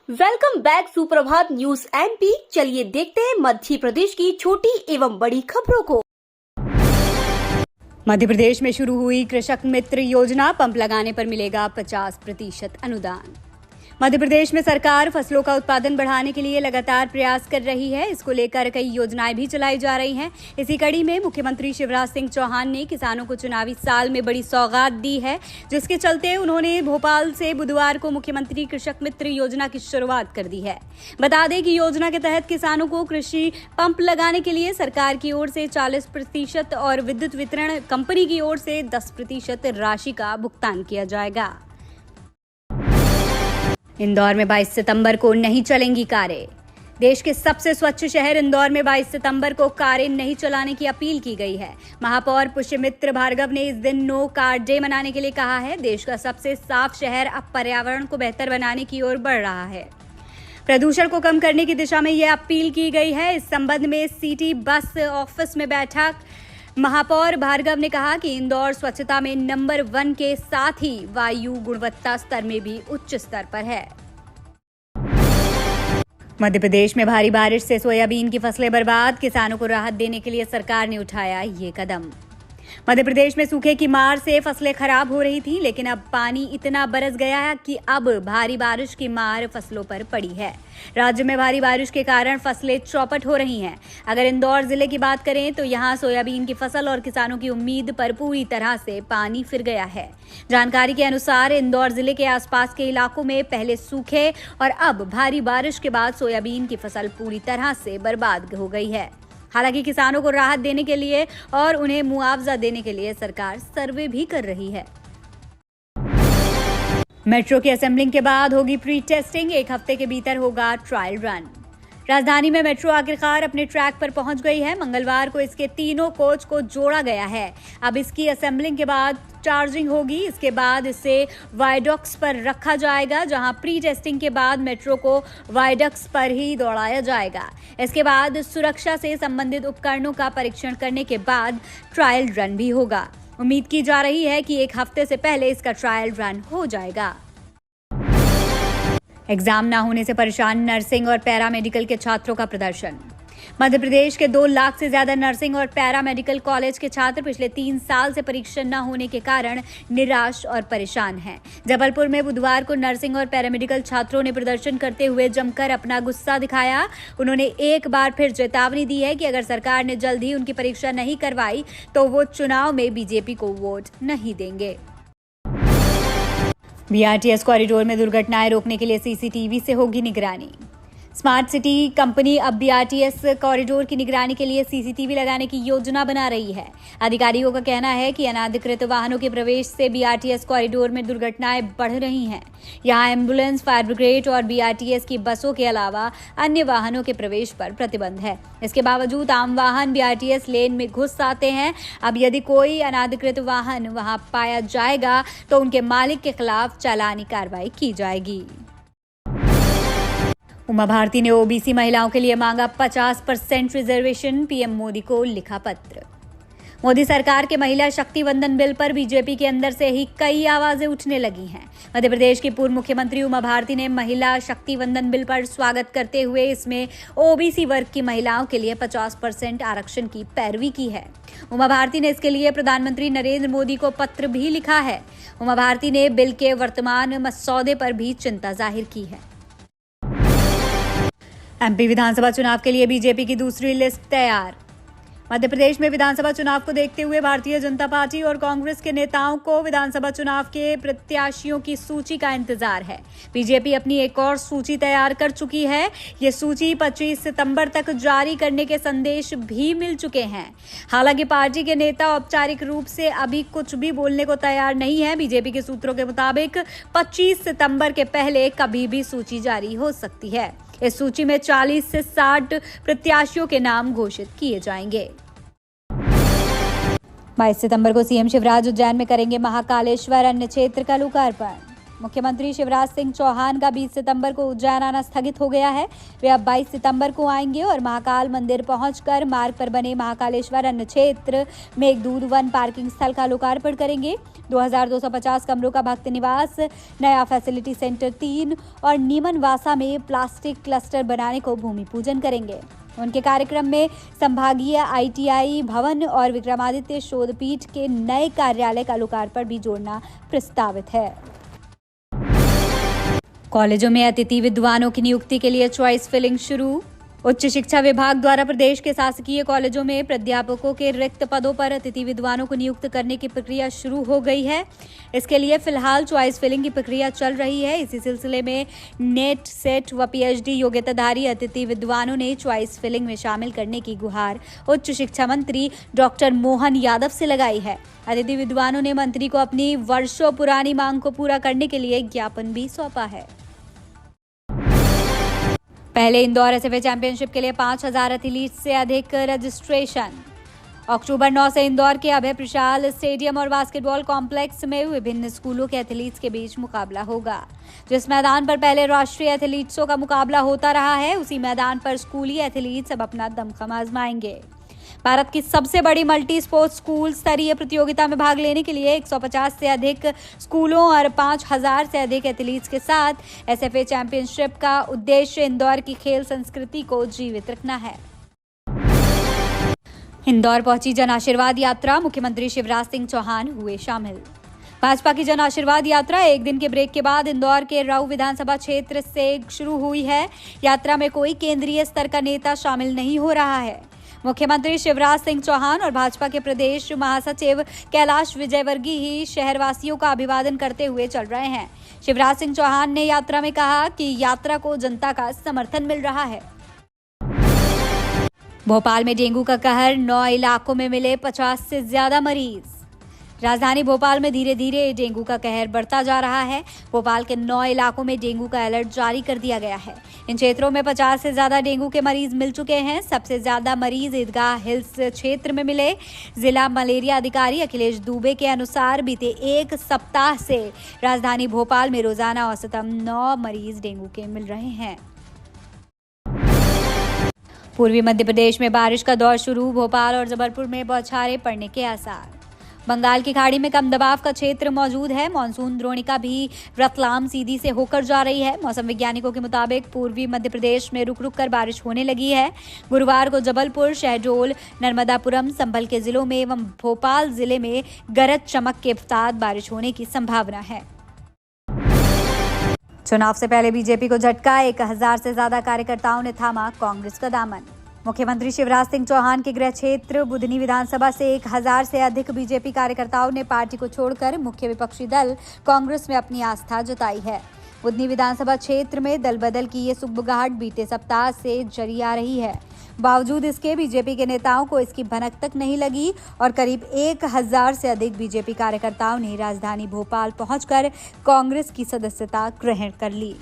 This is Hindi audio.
वेलकम बैक सुप्रभात न्यूज एमपी। चलिए देखते हैं मध्य प्रदेश की छोटी एवं बड़ी खबरों को। मध्य प्रदेश में शुरू हुई कृषक मित्र योजना, पंप लगाने पर मिलेगा 50% अनुदान। मध्य प्रदेश में सरकार फसलों का उत्पादन बढ़ाने के लिए लगातार प्रयास कर रही है। इसको लेकर कई योजनाएं भी चलाई जा रही हैं। इसी कड़ी में मुख्यमंत्री शिवराज सिंह चौहान ने किसानों को चुनावी साल में बड़ी सौगात दी है, जिसके चलते उन्होंने भोपाल से बुधवार को मुख्यमंत्री कृषक मित्र योजना की शुरुआत कर दी है। बता दें कि योजना के तहत किसानों को कृषि पंप लगाने के लिए सरकार की ओर से 40% और विद्युत वितरण कंपनी की ओर से 10% राशि का भुगतान किया जाएगा। इंदौर में 22 सितंबर को नहीं चलेंगी कारें। देश के सबसे स्वच्छ शहर इंदौर में 22 सितंबर को कारें नहीं चलाने की अपील की गई है। महापौर पुष्यमित्र भार्गव ने इस दिन नो कार डे मनाने के लिए कहा है। देश का सबसे साफ शहर अब पर्यावरण को बेहतर बनाने की ओर बढ़ रहा है। प्रदूषण को कम करने की दिशा में यह अपील की गई है। इस संबंध में सिटी बस ऑफिस में बैठक महापौर भार्गव ने कहा कि इंदौर स्वच्छता में नंबर 1 के साथ ही वायु गुणवत्ता स्तर में भी उच्च स्तर पर है। मध्य प्रदेश में भारी बारिश से सोयाबीन की फसलें बर्बाद, किसानों को राहत देने के लिए सरकार ने उठाया ये कदम। मध्य प्रदेश में सूखे की मार से फसलें खराब हो रही थी, लेकिन अब पानी इतना बरस गया है कि अब भारी बारिश की मार फसलों पर पड़ी है। राज्य में भारी बारिश के कारण फसलें चौपट हो रही हैं। अगर इंदौर जिले की बात करें तो यहां सोयाबीन की फसल और किसानों की उम्मीद पर पूरी तरह से पानी फिर गया है। जानकारी के अनुसार इंदौर जिले के आसपास के इलाकों में पहले सूखे और अब भारी बारिश के बाद सोयाबीन की फसल पूरी तरह से बर्बाद हो गई है। हालांकि किसानों को राहत देने के लिए और उन्हें मुआवजा देने के लिए सरकार सर्वे भी कर रही है। मेट्रो की असेंबलिंग के बाद होगी प्री टेस्टिंग, 1 हफ्ते के भीतर होगा ट्रायल रन। राजधानी में मेट्रो आखिरकार अपने ट्रैक पर पहुंच गई है। मंगलवार को इसके तीनों कोच को जोड़ा गया है। अब इसकी असेंबलिंग के बाद चार्जिंग होगी। इसके बाद इसे वायडक्ट्स पर रखा जाएगा, जहां प्री टेस्टिंग के बाद मेट्रो को वायडक्ट्स पर ही दौड़ाया जाएगा। इसके बाद सुरक्षा से संबंधित उपकरणों का परीक्षण करने के बाद ट्रायल रन भी होगा। उम्मीद की जा रही है कि 1 हफ्ते से पहले इसका ट्रायल रन हो जाएगा। एग्जाम ना होने से परेशान नर्सिंग और पैरामेडिकल के छात्रों का प्रदर्शन। मध्य प्रदेश के 2 लाख से ज्यादा नर्सिंग और पैरामेडिकल कॉलेज के छात्र पिछले 3 साल से परीक्षा न होने के कारण निराश और परेशान हैं। जबलपुर में बुधवार को नर्सिंग और पैरामेडिकल छात्रों ने प्रदर्शन करते हुए जमकर अपना गुस्सा दिखाया। उन्होंने एक बार फिर चेतावनी दी है कि अगर सरकार ने जल्द ही उनकी परीक्षा नहीं करवाई तो वो चुनाव में बीजेपी को वोट नहीं देंगे। बीआरटीएस कॉरिडोर में दुर्घटनाएं रोकने के लिए सीसीटीवी से होगी निगरानी। स्मार्ट सिटी कंपनी अब बीआरटीएस कॉरिडोर की निगरानी के लिए सीसीटीवी लगाने की योजना बना रही है। अधिकारियों का कहना है कि अनाधिकृत वाहनों के प्रवेश से बीआरटीएस कॉरिडोर में दुर्घटनाएं बढ़ रही हैं। यहां एम्बुलेंस, फायर ब्रिगेड और बीआरटीएस की बसों के अलावा अन्य वाहनों के प्रवेश पर प्रतिबंध है। इसके बावजूद आम वाहन बीआरटीएस लेन में घुस आते हैं। अब यदि कोई अनाधिकृत वाहन वहां पाया जाएगा तो उनके मालिक के खिलाफ चालानी कार्रवाई की जाएगी। उमा भारती ने ओबीसी महिलाओं के लिए मांगा 50% रिजर्वेशन, पीएम मोदी को लिखा पत्र। मोदी सरकार के महिला शक्ति वंदन बिल पर बीजेपी के अंदर से ही कई आवाजें उठने लगी हैं। मध्य प्रदेश की पूर्व मुख्यमंत्री उमा भारती ने महिला शक्ति वंदन बिल पर स्वागत करते हुए इसमें ओबीसी वर्ग की महिलाओं के लिए 50% आरक्षण की पैरवी की है। उमा भारती ने इसके लिए प्रधानमंत्री नरेंद्र मोदी को पत्र भी लिखा है। उमा भारती ने बिल के वर्तमान मसौदे पर भी चिंता जाहिर की है। एमपी विधानसभा चुनाव के लिए बीजेपी की दूसरी लिस्ट तैयार। मध्य प्रदेश में विधानसभा चुनाव को देखते हुए भारतीय जनता पार्टी और कांग्रेस के नेताओं को विधानसभा चुनाव के प्रत्याशियों की सूची का इंतजार है। बीजेपी अपनी एक और सूची तैयार कर चुकी है। ये सूची 25 सितंबर तक जारी करने के संदेश भी मिल चुके हैं। हालांकि पार्टी के नेता औपचारिक रूप से अभी कुछ भी बोलने को तैयार नहीं है। बीजेपी के सूत्रों के मुताबिक 25 सितंबर के पहले कभी भी सूची जारी हो सकती है। इस सूची में 40 से 60 प्रत्याशियों के नाम घोषित किए जाएंगे। 22 सितंबर को सीएम शिवराज उज्जैन में करेंगे महाकालेश्वर अन्य क्षेत्र का लोकार्पण। मुख्यमंत्री शिवराज सिंह चौहान का 20 सितंबर को उज्जैन आना स्थगित हो गया है। वे अब 22 सितंबर को आएंगे और महाकाल मंदिर पहुंचकर मार्ग पर बने महाकालेश्वर अन्न क्षेत्र में एक दूध वन पार्किंग स्थल का लोकार्पण करेंगे। 2250 कमरों का भक्त निवास, नया फैसिलिटी सेंटर 3 और नीमनवासा में प्लास्टिक क्लस्टर बनाने को भूमि पूजन करेंगे। उनके कार्यक्रम में संभागीय ITI भवन और विक्रमादित्य शोधपीठ के नए कार्यालय का लोकार्पण भी जोड़ना प्रस्तावित है। कॉलेजों में अतिथि विद्वानों की नियुक्ति के लिए चॉइस फिलिंग शुरू। उच्च शिक्षा विभाग द्वारा प्रदेश के शासकीय कॉलेजों में प्राध्यापकों के रिक्त पदों पर अतिथि विद्वानों को नियुक्त करने की प्रक्रिया शुरू हो गई है। इसके लिए फिलहाल चॉइस फिलिंग की प्रक्रिया चल रही है। इसी सिलसिले में नेट, सेट व PhD योग्यताधारी अतिथि विद्वानों ने चॉइस फिलिंग में शामिल करने की गुहार उच्च शिक्षा मंत्री डॉक्टर मोहन यादव से लगाई है। अतिथि विद्वानों ने मंत्री को अपनी वर्षों पुरानी मांग को पूरा करने के लिए ज्ञापन भी सौंपा है। पहले इंदौर SFA चैंपियनशिप के लिए 5000 एथलीट से अधिक रजिस्ट्रेशन। अक्टूबर 9 से इंदौर के अभय प्रशाल स्टेडियम और बास्केटबॉल कॉम्प्लेक्स में विभिन्न स्कूलों के एथलीट्स के बीच मुकाबला होगा। जिस मैदान पर पहले राष्ट्रीय एथलीट्सों का मुकाबला होता रहा है, उसी मैदान पर स्कूली एथलीट्स अब अपना दमखम आजमाएंगे। भारत की सबसे बड़ी मल्टी स्पोर्ट्स स्कूल स्तरीय प्रतियोगिता में भाग लेने के लिए 150 से अधिक स्कूलों और 5000 से अधिक एथलीट्स के साथ SFA चैंपियनशिप का उद्देश्य इंदौर की खेल संस्कृति को जीवित रखना है। इंदौर पहुंची जन आशीर्वाद यात्रा, मुख्यमंत्री शिवराज सिंह चौहान हुए शामिल। भाजपा की जन आशीर्वाद यात्रा एक दिन के ब्रेक के बाद इंदौर के राऊ विधानसभा क्षेत्र से शुरू हुई है। यात्रा में कोई केंद्रीय स्तर का नेता शामिल नहीं हो रहा है। मुख्यमंत्री शिवराज सिंह चौहान और भाजपा के प्रदेश महासचिव कैलाश विजयवर्गीय ही शहरवासियों का अभिवादन करते हुए चल रहे हैं। शिवराज सिंह चौहान ने यात्रा में कहा कि यात्रा को जनता का समर्थन मिल रहा है। भोपाल में डेंगू का कहर, 9 इलाकों में मिले 50 से ज्यादा मरीज। राजधानी भोपाल में धीरे धीरे डेंगू का कहर बढ़ता जा रहा है। भोपाल के 9 इलाकों में डेंगू का अलर्ट जारी कर दिया गया है। इन क्षेत्रों में 50 से ज्यादा डेंगू के मरीज मिल चुके हैं। सबसे ज्यादा मरीज ईदगाह हिल्स क्षेत्र में मिले। जिला मलेरिया अधिकारी अखिलेश दुबे के अनुसार बीते एक सप्ताह से राजधानी भोपाल में रोजाना औसतन 9 मरीज डेंगू के मिल रहे हैं। पूर्वी मध्य प्रदेश में बारिश का दौर शुरू, भोपाल और जबलपुर में बौछारें पड़ने के आसार। बंगाल की खाड़ी में कम दबाव का क्षेत्र मौजूद है। मानसून द्रोणिका भी रतलाम सीधी से होकर जा रही है। मौसम वैज्ञानिकों के मुताबिक पूर्वी मध्य प्रदेश में रुक रुक कर बारिश होने लगी है। गुरुवार को जबलपुर, शहडोल, नर्मदापुरम, संभल के जिलों में एवं भोपाल जिले में गरज चमक के साथ बारिश होने की संभावना है। चुनाव से पहले बीजेपी को झटका, 1000 से ज्यादा कार्यकर्ताओं ने थामा कांग्रेस का दामन। मुख्यमंत्री शिवराज सिंह चौहान के गृह क्षेत्र बुधनी विधानसभा से 1000 से अधिक बीजेपी कार्यकर्ताओं ने पार्टी को छोड़कर मुख्य विपक्षी दल कांग्रेस में अपनी आस्था जताई है। बुधनी विधानसभा क्षेत्र में दल बदल की ये सुगबुगाहट बीते सप्ताह से जारी आ रही है। बावजूद इसके बीजेपी के नेताओं को इसकी भनक तक नहीं लगी और करीब 1000 से अधिक बीजेपी कार्यकर्ताओं ने राजधानी भोपाल पहुंचकर कांग्रेस की सदस्यता ग्रहण कर ली।